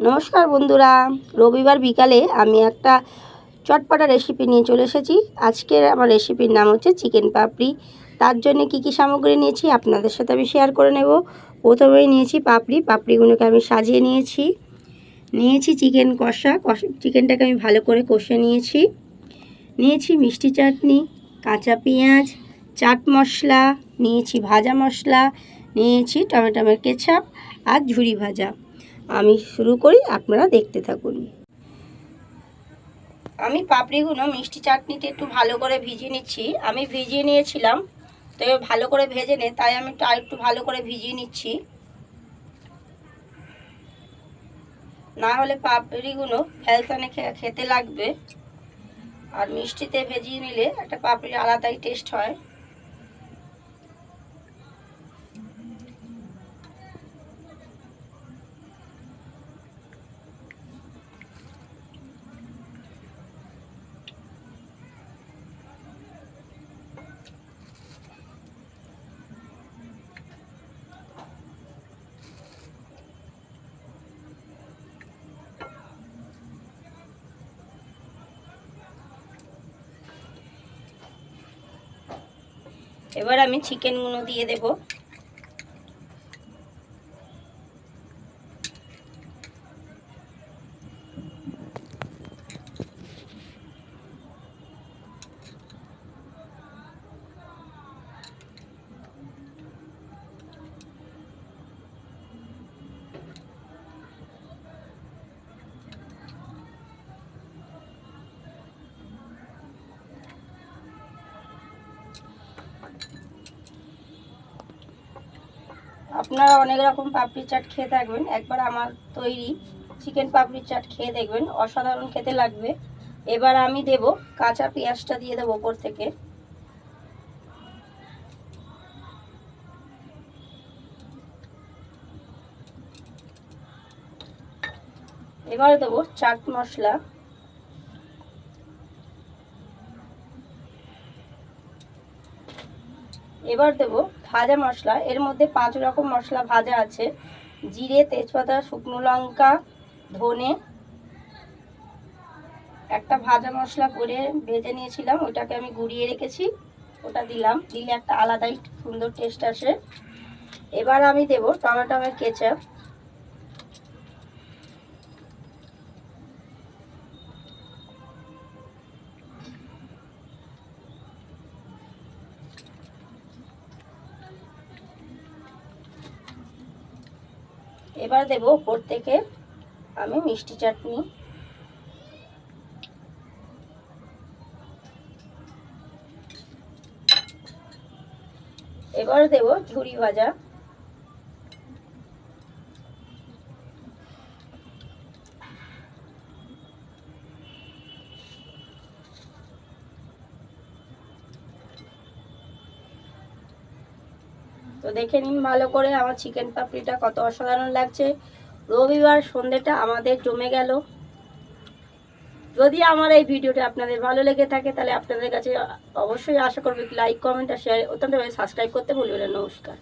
নমস্কার বন্ধুরা, রবিবার বিকালে আমি একটা চটপটা রেসিপি নিয়ে চলে এসেছি। আজকের আমার রেসিপির নাম হচ্ছে চিকেন পাপড়ি। তার জন্য কি কি সামগ্রী নিয়েছি আপনাদের সাথে আমি শেয়ার করে নেব। প্রথমেই নিয়েছি পাপড়িগুলোকে আমি সাজিয়ে নিয়েছি চিকেন কষা, চিকেনটাকে আমি ভালো করে কষে নিয়েছি মিষ্টি চাটনি, কাঁচা পেঁয়াজ, চাট মশলা নিয়েছি, ভাজা মশলা নিয়েছি, টমেটোর কেচাপ আর ঝুরি ভাজা। আমি শুরু করি, আপনারা দেখতে থাকুন। আমি পাপড়িগুলো মিষ্টি চাটনিতে একটু ভালো করে ভিজিয়ে নিচ্ছি। আমি ভিজিয়ে নিয়েছিলাম, তো ভালো করে ভেজে নে, তাই আমি একটু ভালো করে ভিজিয়ে নিচ্ছি, না হলে পাপড়িগুলো ফেলতানে খেতে লাগবে। আর মিষ্টিতে ভেজিয়ে নিলে একটা পাপড়ি আলাদাই টেস্ট হয়। এবার আমি চিকেনগুলো দিয়ে দেব। আপনারা অনেক রকম পাপড়ি চাট খেয়ে থাকবেন, একবার আমার তৈরি চিকেন পাপড়ি চাট খেয়ে দেখবেন, অসাধারণ খেতে লাগবে। এবার আমি দেব কাঁচা পেঁয়াজটা দিয়ে দেবো ওপর থেকে। এবার দেবো চাট মশলা, এবার দেব ভাজা মশলা। এর মধ্যে 5 রকম মশলা ভাজা আছে: জিরে, তেজপাতা, শুকনো লঙ্কা, ধনে। একটা ভাজা মশলা করে ভেজে নিয়েছিলাম, ওটাকে আমি গুঁড়িয়ে রেখেছি, ওটা দিলাম। দিলে একটা আলাদাই সুন্দর টেস্ট আসে। এবার আমি দেব টমেটোর কেচাপ। এবার দেব উপর থেকে আমি মিষ্টি চাটনি। এবার দেব ঝুরি ভাজা। তো দেখে নিন ভালো করে আমার চিকেন পাপড়িটা কত অসাধারণ লাগছে। রবিবার সন্ধ্যেটা আমাদের জমে গেল। যদি আমার এই ভিডিওটা আপনাদের ভালো লেগে থাকে, তাহলে আপনাদের কাছে অবশ্যই আশা করব লাইক, কমেন্ট আর শেয়ার, অত্যন্ত সাবস্ক্রাইব করতে ভুলবেন না। নমস্কার।